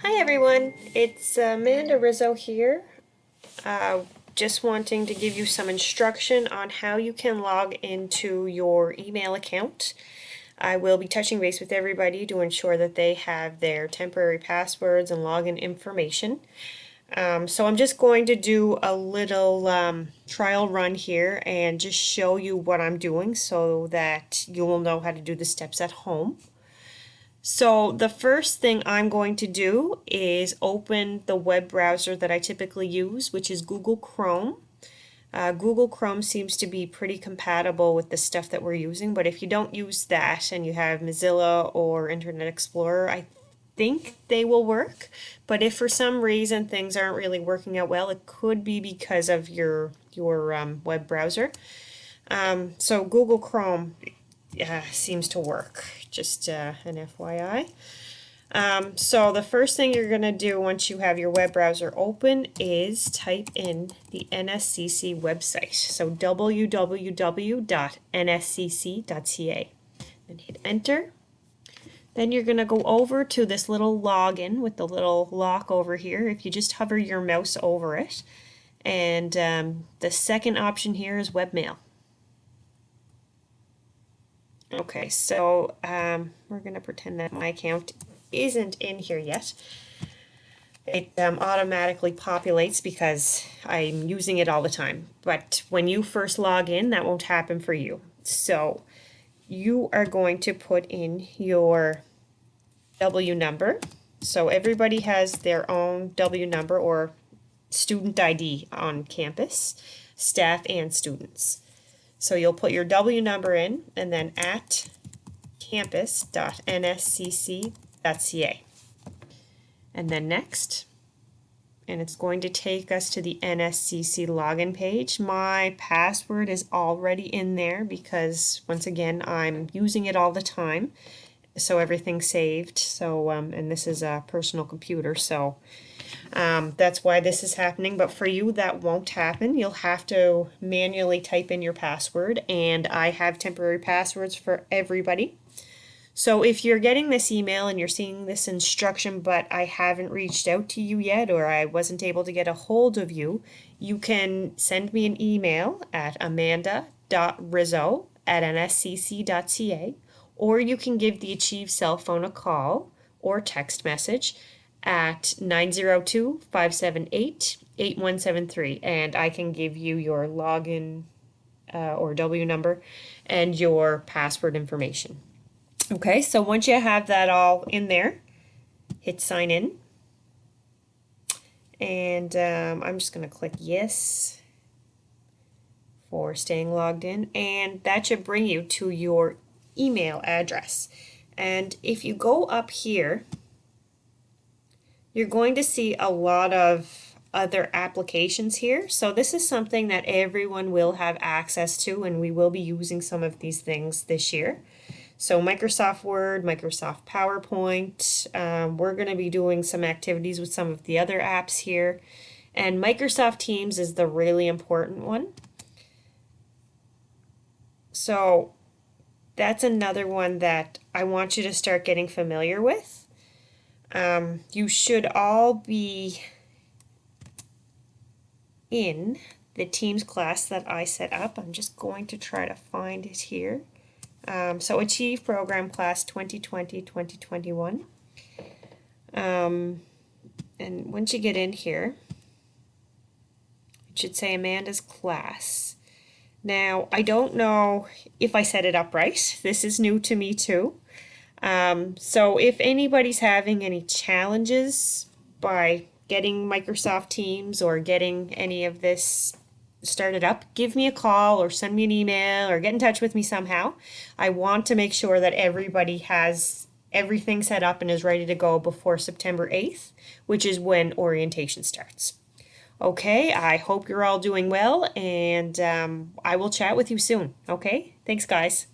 Hi everyone, it's Amanda Rizzo here. Just wanting to give you some instruction on how you can log into your email account. I will be touching base with everybody to ensure that they have their temporary passwords and login information. So I'm just going to do a little trial run here and just show you what I'm doing so that you will know how to do the steps at home. So the first thing I'm going to do is open the web browser that I typically use, which is Google Chrome. Google Chrome seems to be pretty compatible with the stuff that we're using, but if you don't use that and you have Mozilla or Internet Explorer, I think they will work. But if for some reason things aren't really working out well, it could be because of your web browser. So Google Chrome seems to work, just an FYI. So the first thing you're going to do once you have your web browser open is type in the NSCC website. So www.nscc.ca. And hit enter. Then you're going to go over to this little login with the little lock over here. If you just hover your mouse over it. And the second option here is webmail. Okay, so we're going to pretend that my account isn't in here yet. It automatically populates because I'm using it all the time. But when you first log in, that won't happen for you. So you are going to put in your W number. So everybody has their own W number or student ID on campus, staff and students. So you'll put your W number in and then at campus.nscc.ca. And then next. And it's going to take us to the NSCC login page. My password is already in there because, once again, I'm using it all the time. So everything's saved. So, and this is a personal computer, so that's why this is happening. But for you, that won't happen. You'll have to manually type in your password, and I have temporary passwords for everybody. So if you're getting this email and you're seeing this instruction, but I haven't reached out to you yet, or I wasn't able to get a hold of you, you can send me an email at amanda.rizzo@nscc.ca, or you can give the Achieve cell phone a call or text message at 902-578-8173, and I can give you your login or W number and your password information. Okay, so once you have that all in there, hit sign in. And I'm just going to click yes for staying logged in. And that should bring you to your email address. And if you go up here, you're going to see a lot of other applications here. So this is something that everyone will have access to, and we will be using some of these things this year. So Microsoft Word, Microsoft PowerPoint, we're going to be doing some activities with some of the other apps here. And Microsoft Teams is the really important one. So that's another one that I want you to start getting familiar with. You should all be in the Teams class that I set up. I'm just going to try to find it here. So Achieve Program Class 2020-2021. And once you get in here, it should say Amanda's class. Now, I don't know if I set it up right. This is new to me too. So if anybody's having any challenges by getting Microsoft Teams or getting any of this started up, give me a call or send me an email or get in touch with me somehow. I want to make sure that everybody has everything set up and is ready to go before September 8th, which is when orientation starts. Okay, I hope you're all doing well, and I will chat with you soon. Okay, thanks guys.